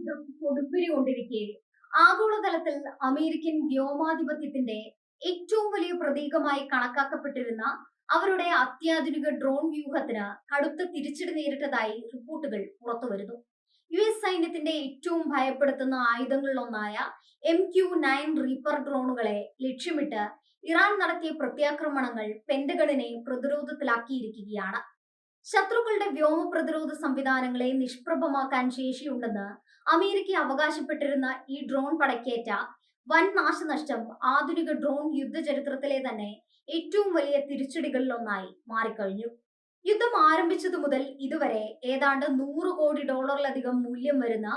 യുദ്ധം കൊടുമ്പിരികൊണ്ടിരിക്കെ ആഗോളതലത്തിൽ അമേരിക്കൻ വ്യോമാധിപത്യത്തിന്റെ ഏറ്റവും വലിയ പ്രതീകമായി കണക്കാക്കപ്പെട്ടിരുന്ന അവരുടെ അത്യാധുനിക ഡ്രോൺ വ്യൂഹത്തിന് കടുത്ത തിരിച്ചടി നേരിട്ടതായി റിപ്പോർട്ടുകൾ പുറത്തുവരുന്നു. US സൈന്യത്തിന്റെ ഏറ്റവും ഭയപ്പെടുത്തുന്ന ആയുധങ്ങളിലൊന്നായ MQ-9 റീപ്പർ ഡ്രോണുകളെ ലക്ഷ്യമിട്ട് ഇറാൻ നടത്തിയ പ്രത്യാക്രമണങ്ങൾ പെന്റഗണിനെ പ്രതിരോധത്തിലാക്കിയിരിക്കുകയാണ്. ശത്രുക്കളുടെ വ്യോമ പ്രതിരോധ സംവിധാനങ്ങളെ നിഷ്പ്രഭമാക്കാൻ ശേഷിയുണ്ടെന്ന് അമേരിക്ക അവകാശപ്പെട്ടിരുന്ന ഈ ഡ്രോൺ പടക്കേറ്റ വൻ നാശനഷ്ടം ആധുനിക ഡ്രോൺ യുദ്ധചരിത്രത്തിലെ തന്നെ ഏറ്റവും വലിയ തിരിച്ചടികളിലൊന്നായി മാറിക്കഴിഞ്ഞു. യുദ്ധം ആരംഭിച്ചതു മുതൽ ഇതുവരെ ഏതാണ്ട് $100 കോടി മൂല്യം വരുന്ന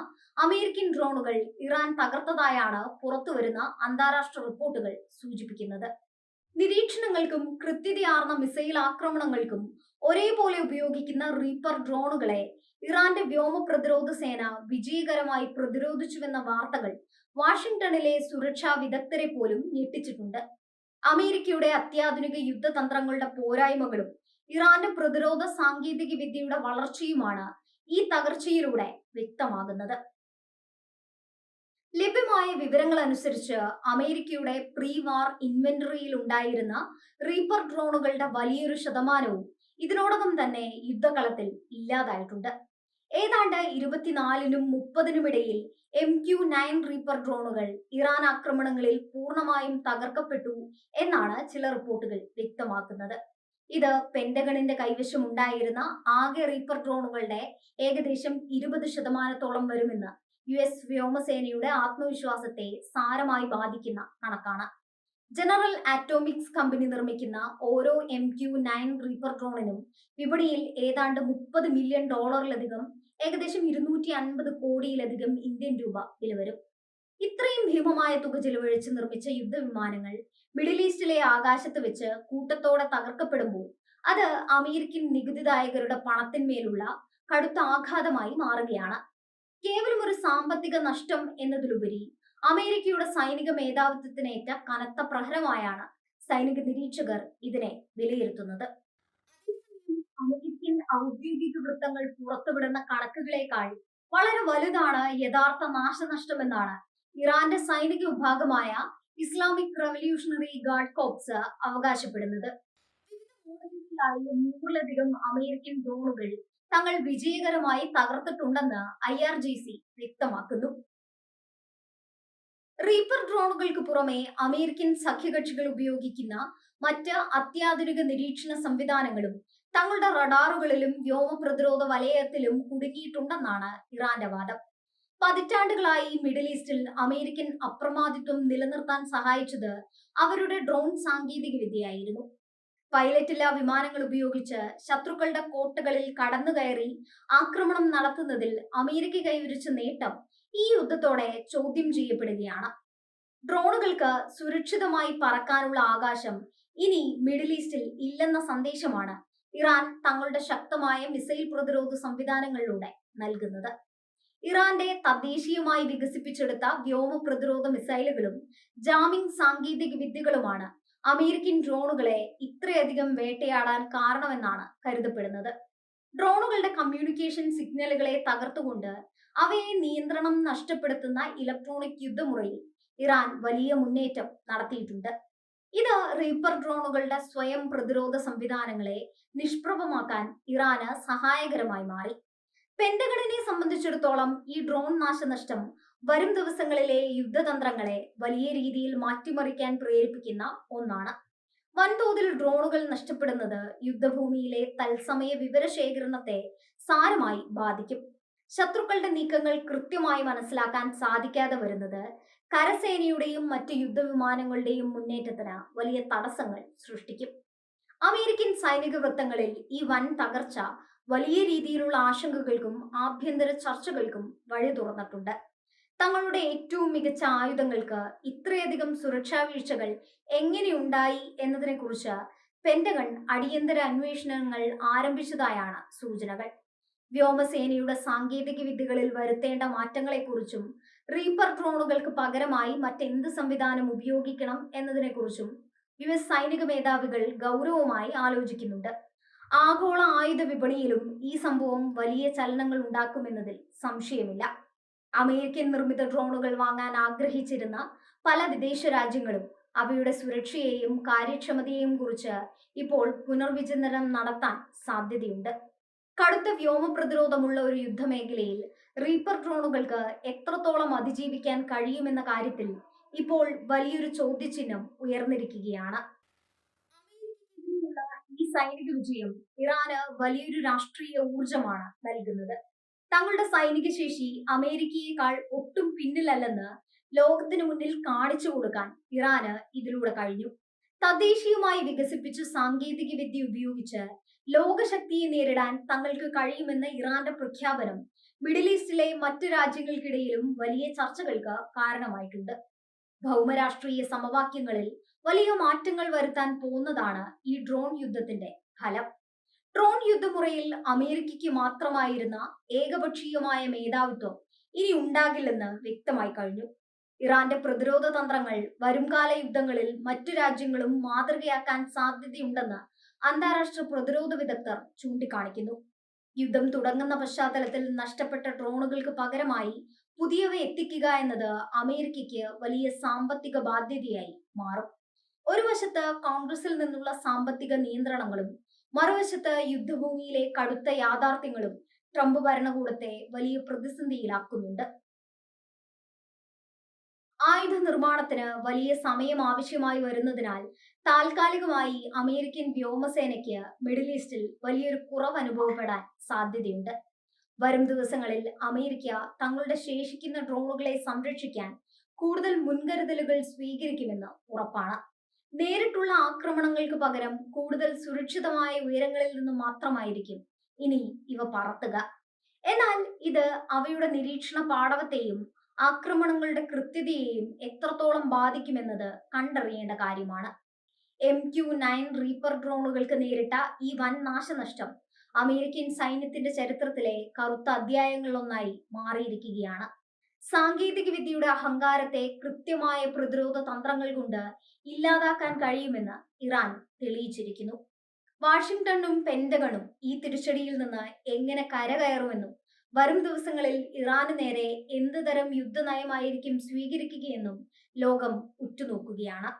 അമേരിക്കൻ ഡ്രോണുകൾ ഇറാൻ തകർത്തതായാണ് പുറത്തുവരുന്ന അന്താരാഷ്ട്ര റിപ്പോർട്ടുകൾ സൂചിപ്പിക്കുന്നത്. നിരീക്ഷണങ്ങൾക്കും കൃത്യതയാർന്ന മിസൈൽ ആക്രമണങ്ങൾക്കും ഒരേപോലെ ഉപയോഗിക്കുന്ന റീപ്പർ ഡ്രോണുകളെ ഇറാന്റെ വ്യോമ പ്രതിരോധ സേന വിജയകരമായി പ്രതിരോധിച്ചുവെന്ന വാർത്തകൾ വാഷിംഗ്ടണിലെ സുരക്ഷാ വിദഗ്ധരെ പോലും ഞെട്ടിച്ചിട്ടുണ്ട്. അമേരിക്കയുടെ അത്യാധുനിക യുദ്ധതന്ത്രങ്ങളുടെ പോരായ്മകളും ഇറാന്റെ പ്രതിരോധ സാങ്കേതിക വിദ്യയുടെ വളർച്ചയുമാണ് ഈ തകർച്ചയിലൂടെ വ്യക്തമാകുന്നത്. ലഭ്യമായ വിവരങ്ങൾ അനുസരിച്ച് അമേരിക്കയുടെ പ്രീ വാർ ഇൻവെന്ററിയിൽ ഉണ്ടായിരുന്ന റീപ്പർ ഡ്രോണുകളുടെ വലിയൊരു ശതമാനവും ഇതിനോടകം തന്നെ യുദ്ധകളത്തിൽ ഇല്ലാതായിട്ടുണ്ട്. ഏതാണ്ട് 24-നും 30-നും ഇടയിൽ MQ-9 റീപ്പർ ഡ്രോണുകൾ ഇറാൻ ആക്രമണങ്ങളിൽ പൂർണ്ണമായും തകർക്കപ്പെട്ടു എന്നാണ് ചില റിപ്പോർട്ടുകൾ വ്യക്തമാക്കുന്നത്. ഇത് പെന്റഗണിന്റെ കൈവശം ഉണ്ടായിരുന്ന ആകെ റീപ്പർ ഡ്രോണുകളുടെ ഏകദേശം 20% വരുമെന്ന് US വ്യോമസേനയുടെ ആത്മവിശ്വാസത്തെ സാരമായി ബാധിക്കുന്ന കണക്കാണ്. ജനറൽ ആറ്റോമിക്സ് കമ്പനി നിർമ്മിക്കുന്ന ഓരോ MQ-9 റീപ്പർ ഡ്രോണിനും വിപണിയിൽ ഏതാണ്ട് $30 മില്യൺ ഏകദേശം 250 കോടിയിലധികം ഇന്ത്യൻ രൂപ വില വരും. ഇത്രയും ഭീമമായ തുക ചെലവഴിച്ച് നിർമ്മിച്ച യുദ്ധവിമാനങ്ങൾ മിഡിൽ ഈസ്റ്റിലെ ആകാശത്ത് വെച്ച് കൂട്ടത്തോടെ തകർക്കപ്പെടുമ്പോൾ അത് അമേരിക്കൻ നികുതിദായകരുടെ പണത്തിന്മേലുള്ള കടുത്ത ആഘാതമായി മാറുകയാണ്. കേവലം ഒരു സാമ്പത്തിക നഷ്ടം എന്നതിലുപരി അമേരിക്കയുടെ സൈനിക മേധാവിത്വത്തിനേറ്റ കനത്ത പ്രഹരമായാണ് സൈനിക നിരീക്ഷകർ ഇതിനെ വിലയിരുത്തുന്നത്. അമേരിക്കൻ ഔദ്യോഗിക വൃത്തങ്ങൾ പുറത്തുവിടുന്ന കണക്കുകളേക്കാൾ വളരെ വലുതാണ് യഥാർത്ഥ നാശനഷ്ടമെന്നാണ് ഇറാന്റെ സൈനിക വിഭാഗമായ ഇസ്ലാമിക് റവല്യൂഷണറി ഗാർഡ് കോർപ്സ് അവകാശപ്പെടുന്നത്. വിവിധ മോഡലുകളിലായി 100-ലധികം അമേരിക്കൻ ഡ്രോണുകൾ തങ്ങൾ വിജയകരമായി തകർത്തിട്ടുണ്ടെന്ന് IRGC വ്യക്തമാക്കുന്നു. റീപ്പർ ഡ്രോണുകൾക്ക് പുറമെ അമേരിക്കൻ സഖ്യകക്ഷികൾ ഉപയോഗിക്കുന്ന മറ്റ് അത്യാധുനിക നിരീക്ഷണ സംവിധാനങ്ങളും തങ്ങളുടെ റഡാറുകളിലും വ്യോമ പ്രതിരോധ വലയത്തിലും കുടുങ്ങിയിട്ടുണ്ടെന്നാണ് ഇറാന്റെ വാദം. പതിറ്റാണ്ടുകളായി മിഡിൽ ഈസ്റ്റിൽ അമേരിക്കൻ അപ്രമാദിത്വം നിലനിർത്താൻ സഹായിച്ചത് അവരുടെ ഡ്രോൺ സാങ്കേതിക വിദ്യയായിരുന്നു. പൈലറ്റില്ലാ വിമാനങ്ങൾ ഉപയോഗിച്ച് ശത്രുക്കളുടെ കോട്ടകളിൽ കടന്നുകയറി ആക്രമണം നടത്തുന്നതിൽ അമേരിക്ക കൈവരിച്ച നേട്ടം ഈ യുദ്ധത്തോടെ ചോദ്യം ചെയ്യപ്പെടുകയാണ്. ഡ്രോണുകൾക്ക് സുരക്ഷിതമായി പറക്കാനുള്ള ആകാശം ഇനി മിഡിൽ ഈസ്റ്റിൽ ഇല്ലെന്ന സന്ദേശമാണ് ഇറാൻ തങ്ങളുടെ ശക്തമായ മിസൈൽ പ്രതിരോധ സംവിധാനങ്ങളിലൂടെ നൽകുന്നത്. ഇറാന്റെ തദ്ദേശീയമായി വികസിപ്പിച്ചെടുത്ത വ്യോമ പ്രതിരോധ മിസൈലുകളും ജാമിംഗ് സാങ്കേതിക വിദ്യകളുമാണ് അമേരിക്കൻ ഡ്രോണുകളെ ഇത്രയധികം വേട്ടയാടാൻ കാരണമെന്നാണ് കരുതപ്പെടുന്നത്. ഡ്രോണുകളുടെ കമ്മ്യൂണിക്കേഷൻ സിഗ്നലുകളെ തകർത്തുകൊണ്ട് അവയെ നിയന്ത്രണം നഷ്ടപ്പെടുത്തുന്ന ഇലക്ട്രോണിക് യുദ്ധമുറയിൽ ഇറാൻ വലിയ മുന്നേറ്റം നടത്തിയിട്ടുണ്ട്. ഇത് റീപ്പർ ഡ്രോണുകളുടെ സ്വയം പ്രതിരോധ സംവിധാനങ്ങളെ നിഷ്പ്രഭമാക്കാൻ ഇറാന് സഹായകരമായി മാറി. പെന്റഗണിനെ സംബന്ധിച്ചിടത്തോളം ഈ ഡ്രോൺ നാശനഷ്ടം വരും ദിവസങ്ങളിലെ യുദ്ധതന്ത്രങ്ങളെ വലിയ രീതിയിൽ മാറ്റിമറിക്കാൻ പ്രേരിപ്പിക്കുന്ന ഒന്നാണ്. വൻതോതിൽ ഡ്രോണുകൾ നഷ്ടപ്പെടുന്നത് യുദ്ധഭൂമിയിലെ തത്സമയ വിവരശേഖരണത്തെ സാരമായി ബാധിക്കും. ശത്രുക്കളുടെ നീക്കങ്ങൾ കൃത്യമായി മനസ്സിലാക്കാൻ സാധിക്കാതെ വരുന്നത് കരസേനയുടെയും മറ്റ് യുദ്ധവിമാനങ്ങളുടെയും മുന്നേറ്റത്തിന് വലിയ തടസ്സങ്ങൾ സൃഷ്ടിക്കും. അമേരിക്കൻ സൈനിക വൃത്തങ്ങളിൽ ഈ വൻ തകർച്ച വലിയ രീതിയിലുള്ള ആശങ്കകൾക്കും ആഭ്യന്തര ചർച്ചകൾക്കും വഴി തുറന്നിട്ടുണ്ട്. തങ്ങളുടെ ഏറ്റവും മികച്ച ആയുധങ്ങൾക്ക് ഇത്രയധികം സുരക്ഷാ വീഴ്ചകൾ എങ്ങനെയുണ്ടായി എന്നതിനെക്കുറിച്ച് പെന്റഗൺ അടിയന്തര അന്വേഷണങ്ങൾ ആരംഭിച്ചതായാണ് സൂചനകൾ. വ്യോമസേനയുടെ സാങ്കേതിക വിദ്യകളിൽ വരുത്തേണ്ട മാറ്റങ്ങളെക്കുറിച്ചും റീപ്പർ ഡ്രോണുകൾക്ക് പകരമായി മറ്റെന്ത് സംവിധാനം ഉപയോഗിക്കണം എന്നതിനെക്കുറിച്ചും US സൈനിക മേധാവികൾ ഗൗരവമായി ആലോചിക്കുന്നുണ്ട്. ആഗോള ആയുധ വിപണിയിലും ഈ സംഭവം വലിയ ചലനങ്ങൾ ഉണ്ടാക്കുമെന്നതിൽ സംശയമില്ല. അമേരിക്കൻ നിർമ്മിത ഡ്രോണുകൾ വാങ്ങാൻ ആഗ്രഹിച്ചിരുന്ന പല വിദേശ രാജ്യങ്ങളും അവയുടെ സുരക്ഷയെയും കാര്യക്ഷമതയെയും കുറിച്ച് ഇപ്പോൾ പുനർവിചിന്തനം നടത്താൻ സാധ്യതയുണ്ട്. കടുത്ത വ്യോമ പ്രതിരോധമുള്ള ഒരു യുദ്ധമേഖലയിൽ റീപ്പർ ഡ്രോണുകൾക്ക് എത്രത്തോളം അതിജീവിക്കാൻ കഴിയുമെന്ന കാര്യത്തിൽ ഇപ്പോൾ വലിയൊരു ചോദ്യചിഹ്നം ഉയർന്നിരിക്കുകയാണ്. അമേരിക്കയ്ക്കെതിരെയുള്ള ഈ സൈനിക വിജയം ഇറാന് വലിയൊരു രാഷ്ട്രീയ ഊർജമാണ് നൽകുന്നത്. തങ്ങളുടെ സൈനിക ശേഷി അമേരിക്കയേക്കാൾ ഒട്ടും പിന്നിലല്ലെന്ന് ലോകത്തിന് മുന്നിൽ കാണിച്ചു കൊടുക്കാൻ ഇറാന് ഇതിലൂടെ കഴിഞ്ഞു. തദ്ദേശീയമായി വികസിപ്പിച്ച സാങ്കേതിക വിദ്യ ഉപയോഗിച്ച് ലോകശക്തിയെ നേരിടാൻ തങ്ങൾക്ക് കഴിയുമെന്ന ഇറാന്റെ പ്രഖ്യാപനം മിഡിൽ ഈസ്റ്റിലെ മറ്റു രാജ്യങ്ങൾക്കിടയിലും വലിയ ചർച്ചകൾക്ക് കാരണമായിട്ടുണ്ട്. ഭൗമരാഷ്ട്രീയ സമവാക്യങ്ങളിൽ വലിയ മാറ്റങ്ങൾ വരുത്താൻ പോകുന്നതാണ് ഈ ഡ്രോൺ യുദ്ധത്തിന്റെ ഫലം. ഡ്രോൺ യുദ്ധമുറയിൽ അമേരിക്കയ്ക്ക് മാത്രമായിരുന്ന ഏകപക്ഷീയമായ മേധാവിത്വം ഇനി ഉണ്ടാകില്ലെന്ന് വ്യക്തമായി കഴിഞ്ഞു. ഇറാന്റെ പ്രതിരോധ തന്ത്രങ്ങൾ വരുംകാല യുദ്ധങ്ങളിൽ മറ്റു രാജ്യങ്ങളും മാതൃകയാക്കാൻ സാധ്യതയുണ്ടെന്ന് അന്താരാഷ്ട്ര പ്രതിരോധ വിദഗ്ധർ ചൂണ്ടിക്കാണിക്കുന്നു. യുദ്ധം തുടങ്ങുന്ന പശ്ചാത്തലത്തിൽ നഷ്ടപ്പെട്ട ഡ്രോണുകൾക്ക് പകരമായി പുതിയവ എത്തിക്കുക എന്നത് അമേരിക്കയ്ക്ക് വലിയ സാമ്പത്തിക ബാധ്യതയായി മാറും. ഒരു വശത്ത് കോൺഗ്രസിൽ നിന്നുള്ള സാമ്പത്തിക നിയന്ത്രണങ്ങളും മറുവശത്ത് യുദ്ധഭൂമിയിലെ കടുത്ത യാഥാർത്ഥ്യങ്ങളും ട്രംപ് ഭരണകൂടത്തെ വലിയ പ്രതിസന്ധിയിലാക്കുന്നുണ്ട്. ആയുധ നിർമ്മാണത്തിന് വലിയ സമയം ആവശ്യമായി വരുന്നതിനാൽ താൽക്കാലികമായി അമേരിക്കൻ വ്യോമസേനയ്ക്ക് മിഡിൽ ഈസ്റ്റിൽ വലിയൊരു കുറവ് അനുഭവപ്പെടാൻ സാധ്യതയുണ്ട്. വരും ദിവസങ്ങളിൽ അമേരിക്ക തങ്ങളുടെ ശേഷിക്കുന്ന ഡ്രോണുകളെ സംരക്ഷിക്കാൻ കൂടുതൽ മുൻകരുതലുകൾ സ്വീകരിക്കുമെന്ന് ഉറപ്പാണ്. നേരിട്ടുള്ള ആക്രമണങ്ങൾക്ക് പകരം കൂടുതൽ സുരക്ഷിതമായ ഉയരങ്ങളിൽ നിന്ന് മാത്രമായിരിക്കും ഇനി ഇവ പറത്തുക. എന്നാൽ ഇത് അവയുടെ നിരീക്ഷണ പാടവത്തെയും ആക്രമണങ്ങളുടെ കൃത്യതയെയും എത്രത്തോളം ബാധിക്കുമെന്നത് കണ്ടറിയേണ്ട കാര്യമാണ്. MQ-9 റീപ്പർ ഡ്രോണുകൾക്ക് നേരിട്ട ഈ വൻ നാശനഷ്ടം അമേരിക്കൻ സൈന്യത്തിന്റെ ചരിത്രത്തിലെ കറുത്ത അധ്യായങ്ങളിലൊന്നായി മാറിയിരിക്കുകയാണ്. സാങ്കേതിക വിദ്യയുടെ അഹങ്കാരത്തെ കൃത്യമായ പ്രതിരോധ തന്ത്രങ്ങൾ കൊണ്ട് ഇല്ലാതാക്കാൻ കഴിയുമെന്ന് ഇറാൻ തെളിയിച്ചിരിക്കുന്നു. വാഷിംഗ്ടണും പെന്റഗണും ഈ തിരിച്ചടിയിൽ നിന്ന് എങ്ങനെ കരകയറുമെന്നും വരും ദിവസങ്ങളിൽ ഇറാന് നേരെ എന്ത് തരം യുദ്ധനയമായിരിക്കും സ്വീകരിക്കുകയെന്നും ലോകം ഉറ്റുനോക്കുകയാണ്.